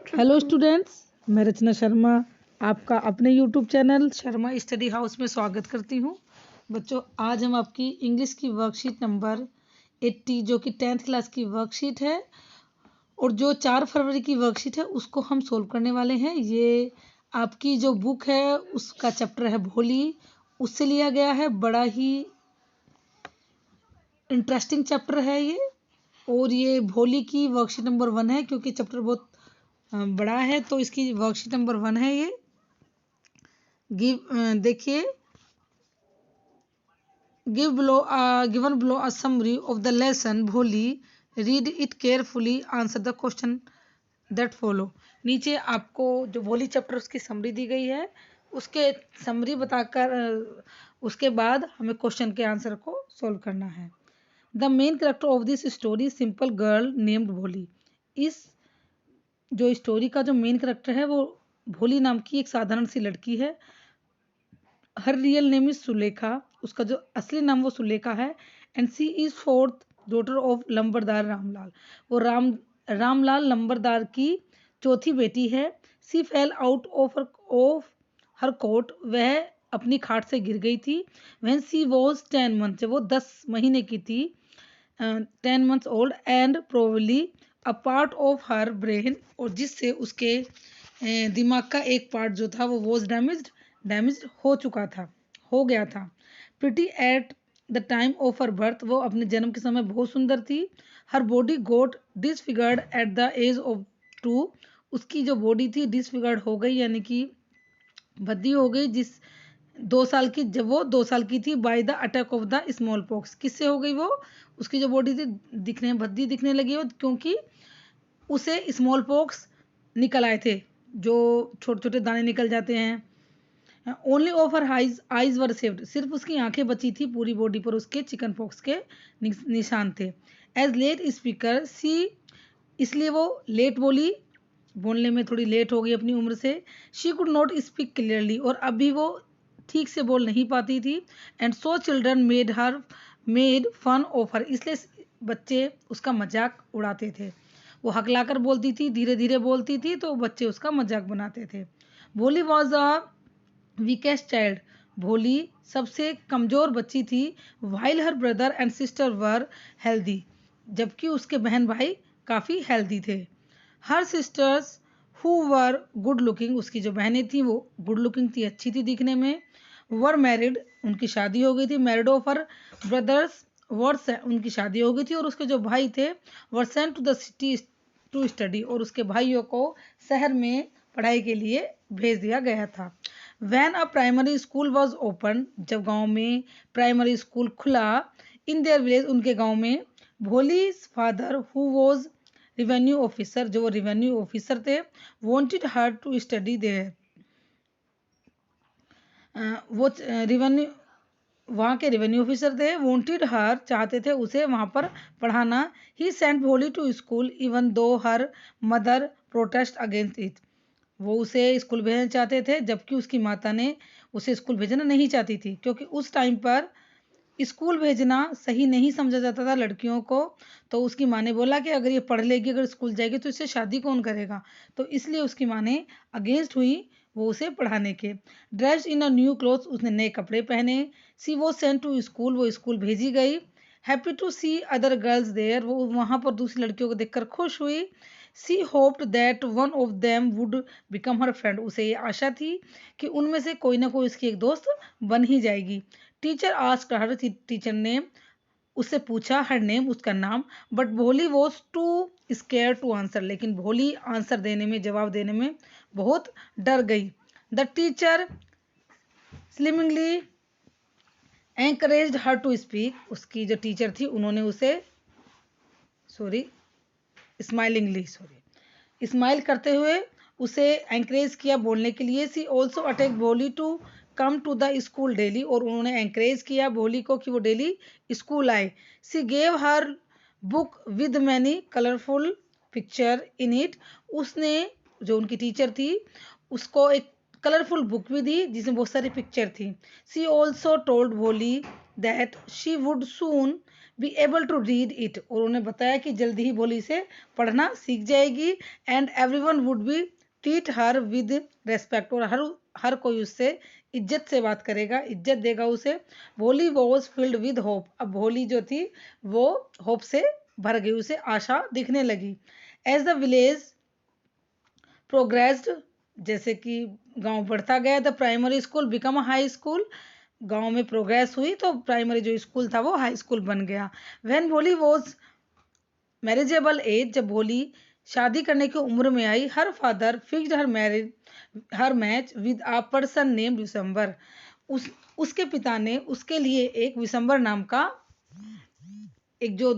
Hello students, मैं रचना शर्मा आपका अपने YouTube channel Sharma study house में स्वागत करती हूँ। बच्चों, आज हम आपकी इंग्लिश की वर्कशीट नंबर 80 जो कि 10th क्लास की वर्कशीट है और जो 4 फरवरी की वर्कशीट है उसको हम सोल्व करने वाले हैं। ये आपकी जो बुक है उसका चैप्टर है भोली, उससे लिया गया है। बड़ा ही इंटरेस्टिंग चैप्टर है ये, और ये भोली की वर्कशीट नंबर 1 है क्योंकि चैप्टर बहुत बड़ा है, तो इसकी वर्कशीट नंबर 1 है ये। देखिए, given below a summary of the lesson Bholi, read it carefully, answer the question that follow. नीचे आपको जो भोली चैप्टर उसकी समरी दी गई है, उसके समरी बताकर उसके बाद हमें क्वेश्चन के आंसर को सोल्व करना है। The main character of this story simple girl named भोली। इस जो स्टोरी का जो मेन कैरेक्टर है वो भोली नाम की एक साधारण सी लड़की है। Her real name is Sulekha, उसका जो असली नाम वो सुलेखा है। And she is fourth daughter of Lambardar Ramlal, वो रामलाल लंबरदार की चौथी बेटी है। She fell out of her cot, वह अपनी खाट से गिर गई थी। व्हेन सी वॉज 10 मंथ, जब वो 10 महीने की थी, 10 months old, and probably a part of her brain, और जिससे उसके दिमाग का एक पार्ट जो था वो वॉज डैमेज्ड हो गया था। Pretty at the time of her birth, वो अपने जन्म के समय बहुत सुंदर थी। Her body got disfigured at the age of 2, उसकी जो बॉडी थी डिसफिगर्ड हो गई, यानी कि भद्दी हो गई, जब वो 2 साल की थी, by the attack of the small pox. किससे हो गई वो? उसकी जो बॉडी थी भद्दी दिखने लगी वो, क्योंकि उसे स्मॉल पॉक्स निकल आए थे, जो छोटे छोटे दाने निकल जाते हैं। Only of her eyes were saved, सिर्फ उसकी आंखें बची थी, पूरी बॉडी पर उसके चिकन पॉक्स के निशान थे। एज लेट स्पीकर सी, इसलिए वो लेट बोलने में थोड़ी लेट हो गई अपनी उम्र से। She could not speak clearly, और अभी वो ठीक से बोल नहीं पाती थी। And so children made fun of her, इसलिए बच्चे उसका मजाक उड़ाते थे। वो हकलाकर बोलती थी, धीरे धीरे बोलती थी, तो बच्चे उसका मजाक बनाते थे। Bholi was a weakest child, भोली सबसे कमजोर बच्ची थी। While her brother and sister were healthy, जबकि उसके बहन भाई काफ़ी हेल्दी थे। हर sisters who were good looking, उसकी जो बहनें थी वो गुड लुकिंग थी, अच्छी थी दिखने में। वर मैरिड, उनकी शादी हो गई थी। मैरिड ऑफ हर ब्रदर्स, उनकी शादी हो गई थी, और उसके जो भाई थे were sent to the city to study, और उसके भाइयों को शहर में पढ़ाई के लिए भेज दिया गया था। When a primary school was open, जब गांव में प्राइमरी स्कूल खुला, इन देयर विलेज, उनके गांव में, Bholi father who was revenue officer, जो वो रिवेन्यू ऑफिसर थे, wanted her to study there, वो रिवेन्यू वहाँ के रेवेन्यू ऑफिसर थे। वांटेड हर, चाहते थे उसे वहाँ पर पढ़ाना। He sent Bholi to school even though her mother protest against it, वो उसे स्कूल भेजना चाहते थे, जबकि उसकी माता ने उसे स्कूल भेजना नहीं चाहती थी, क्योंकि उस टाइम पर स्कूल भेजना सही नहीं समझा जाता था लड़कियों को। तो उसकी माँ ने बोला कि अगर ये पढ़ लेगी, अगर स्कूल जाएगी, तो इससे शादी कौन करेगा। तो इसलिए उसकी माँ ने अगेंस्ट हुई वो उसे पढ़ाने के। Dressed in a new clothes, उसने नए कपड़े पहने। She was sent to school, वो स्कूल भेजी गई। Happy to see other girls there, वो वहाँ पर दूसरी लड़कियों को देखकर खुश हुई। She hoped that one of them would become her friend, उसे ये आशा थी कि उनमें से कोई ना कोई उसकी एक दोस्त बन ही जाएगी। टीचर आस्क्ड हर, टीचर ने उससे पूछा हर नेम, उसका नाम। But Bholi was too scare to answer, लेकिन भोली आंसर देने में, जवाब देने में बहुत डर गई। The teacher smilingly encouraged her to speak, उसकी जो टीचर थी उन्होंने उसे स्माइल करते हुए उसे एंकरेज किया बोलने के लिए। She also attack Bholi to come to the school daily, और उन्होंने एंकरेज किया भोली को कि वो डेली स्कूल आए। सी gave her book with many colourful picture in it, उसने, जो उनकी टीचर थी, उसको एक कलरफुल बुक भी दी जिसमें बहुत सारी पिक्चर थी। She also told Bholi that she would soon be able to read it, और उन्हें बताया कि जल्दी ही भोली से पढ़ना सीख जाएगी। And everyone would be treat her with respect, और हर कोई उससे इज्जत से बात करेगा, इज्जत देगा उसे। भोली वॉज फिल्ड विद होप, अब भोली जो थी वो होप से भर गई, उसे आशा दिखने लगी। एज द विलेज प्रोग्रेस्ड, जैसे कि गांव बढ़ता गया, the primary school become a high school, गांव में प्रोग्रेस हुई तो प्राइमरी जो स्कूल था वो हाई स्कूल बन गया। व्हेन भोली वॉज मैरिजेबल एज, जब भोली शादी करने की उम्र में आई, her father fixed her match with a person name Vishambar, उसके पिता ने उसके लिए एक विशंबर नाम का एक जो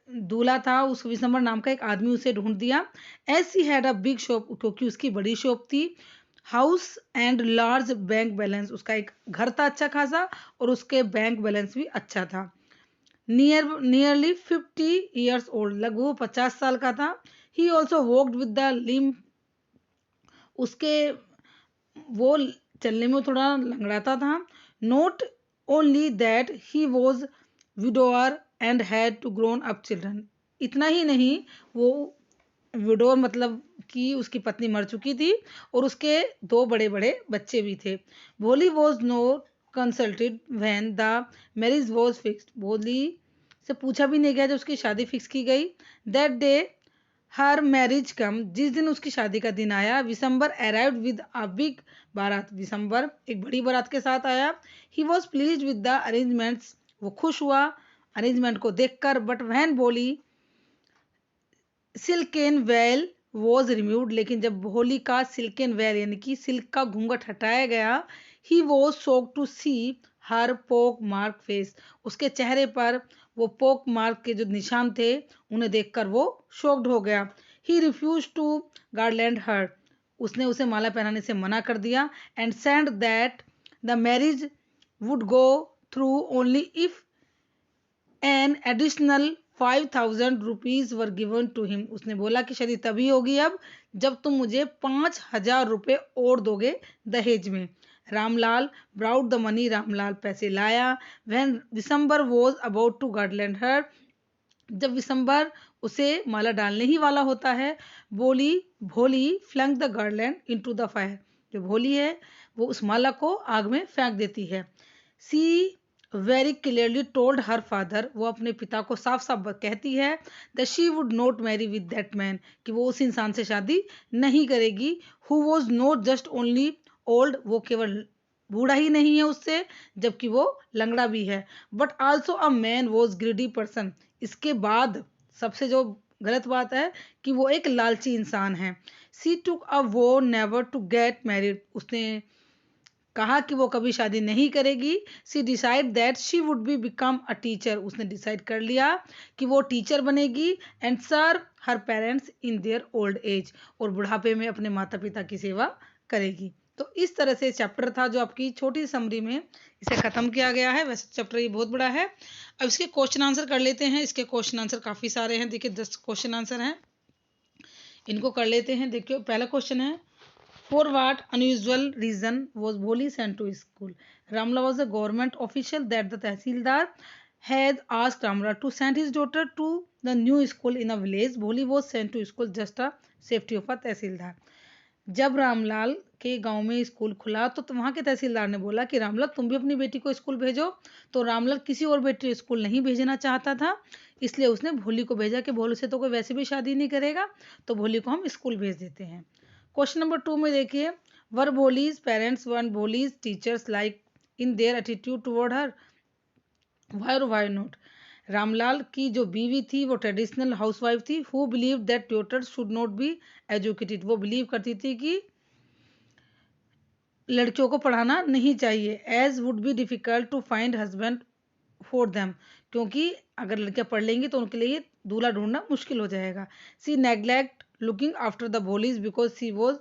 दूल्हा था, उस विशंबर नाम का एक आदमी उसे ढूंढ दिया। As she had a big shop, क्योंकि उसकी बड़ी शॉप थी। House and large bank balance, उसका एक घर था अच्छा खासा और उसके बैंक बैलेंस भी अच्छा था। नियरली 50 years ओल्ड, लगभग 50 साल का था। He also walked with the limp, उसके वो चलने में थोड़ा लंगड़ाता था। Not only that he was widower and had two grown up children, इतना ही नहीं, वो विडोर मतलब कि उसकी पत्नी मर चुकी थी और उसके 2 बड़े बड़े बच्चे भी थे। Bholi was no consulted when the marriage was fixed, Bholi से पूछा भी नहीं गया जब उसकी शादी फिक्स की गई। दैट डे हर मैरिज कम, जिस दिन उसकी शादी का दिन आया, Vishambar arrived with a big बारात, विशंबर एक बड़ी बारात के साथ आया। He was pleased with the arrangements, वो खुश हुआ अरेंजमेंट को देखकर। बट व्हेन भोली सिल्कन वेल वॉज रिमूव्ड, लेकिन जब भोली का सिल्कन वेल यानी कि सिल्क का घूंघट हटाया गया, ही वॉज शॉक्ड टू सी हर पोक मार्क फेस, उसके चेहरे पर वो पोक मार्क के जो निशान थे उन्हें देखकर वो शॉक्ड हो गया। He refuse to garland her, उसने उसे माला पहनाने से मना कर दिया। And said that the marriage would go through only if an additional 5000 rupees were given to him, उसने बोला कि शादी तभी होगी अब जब तुम मुझे 5000 रुपये और दोगे दहेज में। Ramlal brought the money, Ramlal पैसे लाया। When Vishambar was about to garland her, जब विशंबर उसे माला डालने ही वाला होता है, Bholi flung the garland into the fire, जो भोली है वो उस माला को आग में फेंक देती है। She very clearly told her father, वो अपने पिता को साफ साफ कहती है that she would not marry with that man, कि वो उस इंसान से शादी नहीं करेगी। Who was not just only old, वो केवल बूढ़ा ही नहीं है उससे, जबकि वो लंगड़ा भी है। But also a man was greedy person, इसके बाद सबसे जो गलत बात है कि वो एक लालची इंसान है। सी टुक अ वो नेवर टू गेट मैरिड, उसने कहा कि वो कभी शादी नहीं करेगी। She decide that she would be become a teacher, उसने डिसाइड कर लिया कि वो टीचर बनेगी। And serve her parents in their old age, और बुढ़ापे में अपने माता पिता की सेवा करेगी। तो इस तरह से चैप्टर था जो आपकी छोटी समरी में इसे ख़त्म किया गया है। वैसे चैप्टर ये बहुत बड़ा है। अब इसके क्वेश्चन आंसर कर लेते हैं। इसके क्वेश्चन आंसर काफ़ी सारे हैं, देखिए 10 क्वेश्चन आंसर हैं, इनको कर लेते हैं। देखिए पहला क्वेश्चन है, For what unusual reason was Bholi sent to school? Ramla was a government official that the Tehsildar had asked Ramla to send his daughter to the new school in a village. Bholi was sent to school just a safety of a Tehsildar. जब रामलाल के गांव में school खुला तो वहाँ के तहसीलदार ने बोला कि रामलाल तुम भी अपनी बेटी को स्कूल भेजो। तो रामलाल किसी और बेटी को स्कूल नहीं भेजना चाहता था, इसलिए उसने भोली को भेजा कि भोली से तो कोई वैसे भी शादी नहीं करेगा, तो भोली को हम स्कूल भेज देते हैं। क्वेश्चन नंबर 2 में देखिए, were Bholi's parents and Bholi's teachers like in their attitude toward her, why और वाई नॉट। रामलाल की जो बीवी थी वो ट्रेडिशनल हाउसवाइफ थी। Who believe that daughter should not be educated, वो बिलीव करती थी कि लड़कियों को पढ़ाना नहीं चाहिए। As would be difficult to find husband for them, क्योंकि अगर लड़कियां पढ़ लेंगी तो उनके लिए दूल्हा ढूंढना मुश्किल हो जाएगा। She neglect looking after the Bholi's because she was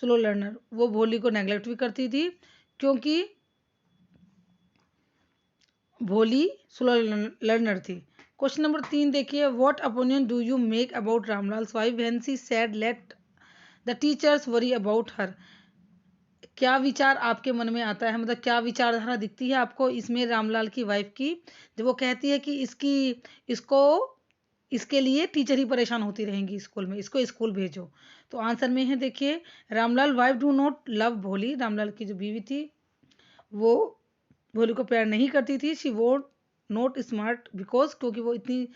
slow learner, वो भोली को नेग्लेक्ट भी करती थी क्योंकि भोली स्लो लर्नर थी। क्वेश्चन नंबर 3 देखिए, what opinion do you make about Ramlal wife when she said let the teachers worry about her. क्या विचार आपके मन में आता है, मतलब क्या विचारधारा दिखती है आपको इसमें रामलाल की वाइफ की, जब वो कहती है कि इसको इसके लिए टीचर ही परेशान होती रहेंगी स्कूल में, इसको स्कूल भेजो। तो आंसर में है देखिए, Ramlal wife do not love भोली, रामलाल की जो बीवी थी वो भोली को प्यार नहीं करती थी। शी वो नॉट स्मार्ट बिकॉज, क्योंकि वो इतनी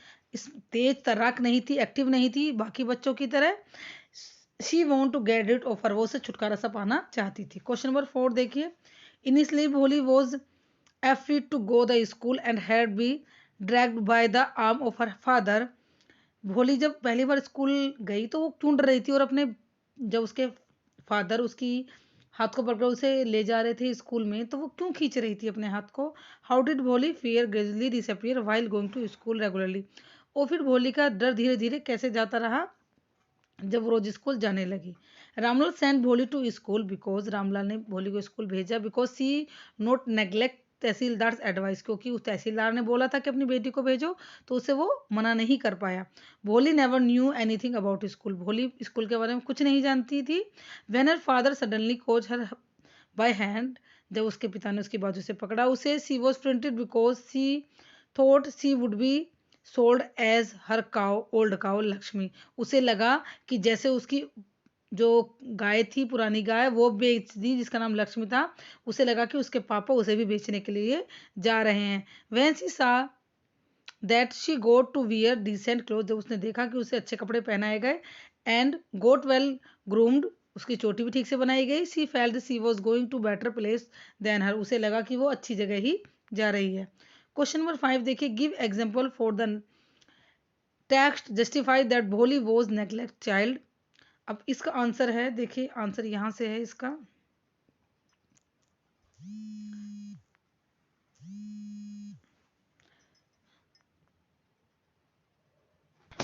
तेज तर्राक नहीं थी, एक्टिव नहीं थी बाकी बच्चों की तरह। She want to get rid of her, वो से छुटकारा सा पाना चाहती थी। क्वेश्चन नंबर 4 देखिए, इनिशियली भोली was afraid to go the school and had be dragged by the arm of her father। भोली जब पहली बार स्कूल गई तो वो क्यों डर रही थी, और अपने जब उसके फादर उसकी हाथ को पकड़ उसे ले जा रहे थे स्कूल में तो वो क्यों खींच रही थी अपने हाथ को। How did Bholi fear gradually disappear while going to school regularly, और फिर भोली का डर धीरे धीरे कैसे जाता रहा जब रोज स्कूल जाने लगी। Ramlal sent Bholi to school because, Ramlal ने भोली को स्कूल भेजा because she not neglect tehsildar advice, क्योंकि उस तहसीलदार ने बोला था कि अपनी बेटी को भेजो तो उसे वो मना नहीं कर पाया। Bholi never knew anything about school, Bholi school के बारे में कुछ नहीं जानती थी। When her father suddenly caught her by hand, जब उसके पिता ने उसकी बाजू से पकड़ा उसे, she was frightened because she thought she would be sold as her cow old cow Lakshmi, उसे लगा कि जैसे उसकी जो गाय थी पुरानी गाय वो बेच दी जिसका नाम लक्ष्मी था, उसे लगा कि उसके पापा उसे भी बेचने के लिए जा रहे हैं। When she saw that she got to wear decent cloth, जब उसने देखा कि उसे अच्छे कपड़े पहनाए गए, एंड गोट वेल ग्रूम्ड, उसकी चोटी भी ठीक से बनाई गई, she felt she was going to better place than her, उसे लगा कि वो अच्छी जगह ही जा रही है। क्वेश्चन नंबर 5 देखिए, give example for the text justify that भोली वॉज नेग्लेक्ट चाइल्ड। अब इसका आंसर है, देखिए आंसर यहां से है इसका।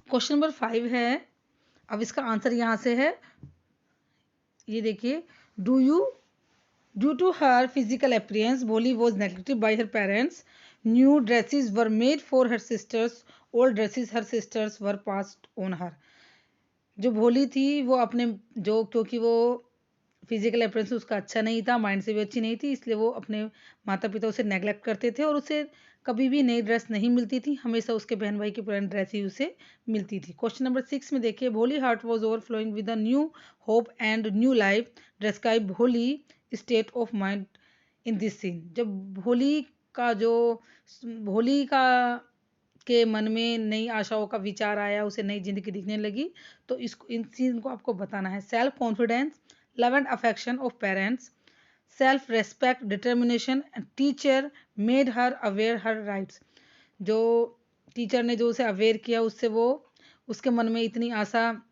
क्वेश्चन नंबर 5 है, अब इसका आंसर यहां से है, ये देखिए, do you due to her physical appearance Bholi was neglected by her parents, new dresses were made for her sisters, old dresses her sisters were passed on her. जो भोली थी वो अपने जो, क्योंकि वो फिजिकल अपीयरेंस उसका अच्छा नहीं था, माइंड से भी अच्छी नहीं थी, इसलिए वो अपने माता पिता उसे नेग्लेक्ट करते थे और उसे कभी भी नई ड्रेस नहीं मिलती थी, हमेशा उसके बहन भाई की पुरानी ड्रेस ही उसे मिलती थी। क्वेश्चन नंबर 6 में देखिए, Bholi heart was overflowing with a new hope and new life, describe Bholi state of mind in this scene. जब भोली का के मन में नई आशाओं का विचार आया, उसे नई जिंदगी दिखने लगी, तो इसको इन सीन को आपको बताना है। Self confidence, love and affection of parents, self respect, determination, teacher made her aware her rights. जो टीचर ने जो उसे अवेयर किया उससे वो उसके मन में इतनी आशा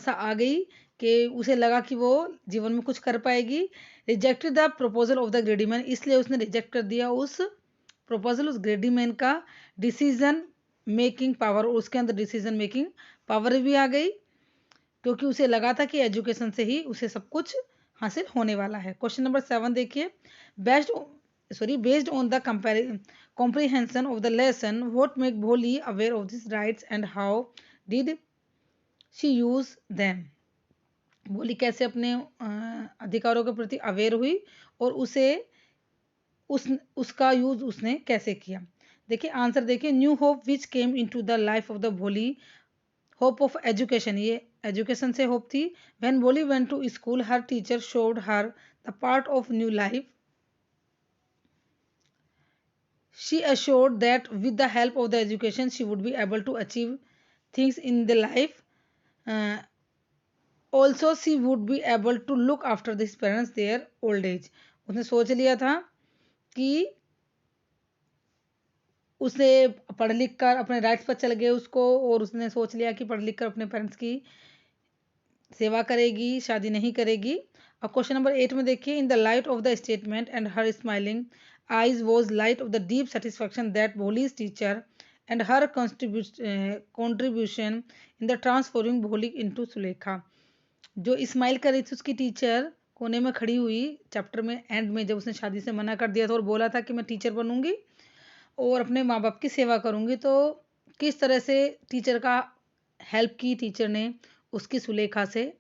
आ गई कि उसे लगा कि वो जीवन में कुछ कर पाएगी। Rejected the proposal of the ग्रेडी man, इसलिए उसने रिजेक्ट कर दिया उस प्रपोजल, उस ग्रेडी मैन का। डिसीजन मेकिंग पावर, उसके अंदर डिसीजन मेकिंग पावर भी आ गई, क्योंकि उसे लगा था कि एजुकेशन से ही उसे सब कुछ हासिल होने वाला है। क्वेश्चन नंबर 7 देखिए, based on the comprehension of the lesson, what make Bholi aware of these rights and how did she use them। भोली कैसे अपने अधिकारों के प्रति अवेयर हुई और उसका यूज उसने कैसे किया। देखिए आंसर देखिए, new hope which came into the life of the Bholi, hope of education, ये एजुकेशन से होप थी। When Bholi went to school her teacher showed her the part of new life, she assured that with the help of the education she would be able to achieve things in the life, uh, also she would be able to look after his parents their old age। उसने सोच लिया था कि उसे पढ़ लिख कर अपने राइट्स पर चल गए उसको, और उसने सोच लिया कि पढ़ लिख कर अपने पेरेंट्स की सेवा करेगी, शादी नहीं करेगी। अब क्वेश्चन नंबर 8 में देखिए, in the light of the statement and her smiling eyes was light of the deep satisfaction that Bholi's teacher and her contribution in the transforming Bholi into Sulekha। जो स्माइल कर रही थी उसकी teacher कोने में खड़ी हुई चैप्टर में एंड में, जब उसने शादी से मना कर दिया था और बोला था कि मैं टीचर बनूंगी और अपने माँ बाप की सेवा करूंगी, तो किस तरह से टीचर का हेल्प की टीचर ने उसकी सुलेखा से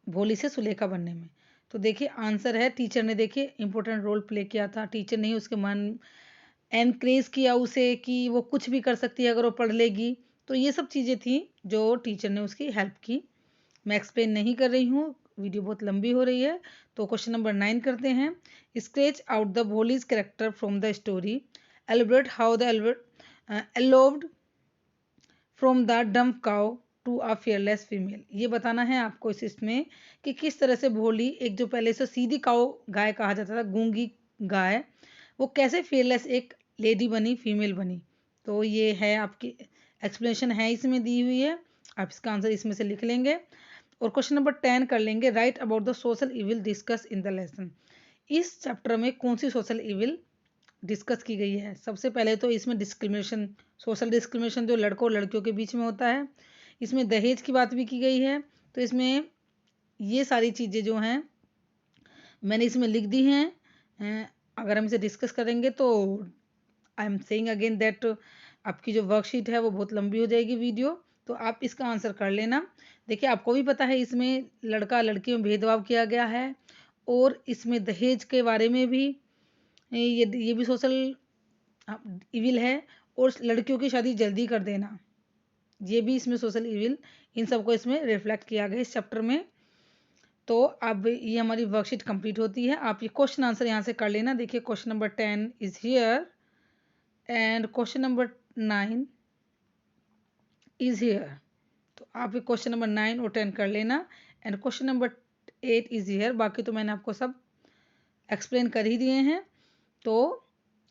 भोली से सुलेखा बनने में। तो देखिए आंसर है, टीचर ने देखिए इंपॉर्टेंट रोल प्ले किया था। टीचर ने ही उसके मन एनकरेज किया उसे कि वो कुछ भी कर सकती है अगर वो पढ़ लेगी। तो ये सब चीज़ें थी जो टीचर ने उसकी हेल्प की। मैं एक्सप्लेन नहीं कर रही हूँ, वीडियो बहुत लंबी हो रही है। तो क्वेश्चन नंबर 9 करते हैं। Sketch out the Bholi's character from the story, elaborate how the evolved from the dumb cow to a fearless female. ये बताना है आपको इसमें कि किस तरह से भोली, एक जो पहले से सीधी काउ गाय कहा जाता था, गूंगी गाय, वो कैसे फेयरलेस एक लेडी बनी, फीमेल बनी। तो ये है आपकी एक्सप्लेनेशन है इसमें दी हुई है, आप इसका आंसर इसमें से लिख लेंगे। और क्वेश्चन नंबर 10 कर लेंगे। Right about the social evil discuss in the lesson. इस चैप्टर में कौन सी सोशल इविल डिस्कस की गई है। सबसे पहले तो इसमें डिस्क्रिमिनेशन, सोशल डिस्क्रिमिनेशन जो लड़कों और लड़कियों के बीच में होता है। इसमें दहेज की बात भी की गई है। तो इसमें ये सारी चीज़ें जो हैं मैंने इसमें लिख दी हैं। अगर हम इसे डिस्कस करेंगे तो I am saying again that आपकी जो वर्कशीट है वो बहुत लंबी हो जाएगी वीडियो, तो आप इसका आंसर कर लेना। देखिए आपको भी पता है इसमें लड़का लड़की में भेदभाव किया गया है, और इसमें दहेज के बारे में भी ये भी सोशल इविल है, और लड़कियों की शादी जल्दी कर देना, ये भी इसमें सोशल इविल, इन सबको इसमें रिफ्लेक्ट किया गया इस चैप्टर में। तो अब ये हमारी वर्कशीट कंप्लीट होती है। आप ये क्वेश्चन आंसर यहाँ से कर लेना। देखिए question number 10 is here and question number 9 is here. तो आप ये क्वेश्चन नंबर 9 और 10 कर लेना, and question number 8 is here. बाकी तो मैंने आपको सब एक्सप्लेन कर ही दिए हैं। तो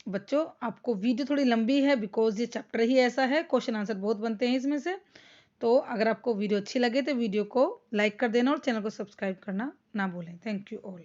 बच्चों आपको वीडियो थोड़ी लंबी है बिकॉज ये चैप्टर ही ऐसा है, क्वेश्चन आंसर बहुत बनते हैं इसमें से। तो अगर आपको वीडियो अच्छी लगे तो वीडियो को लाइक कर देना और चैनल को सब्सक्राइब करना ना भूलें। Thank you all.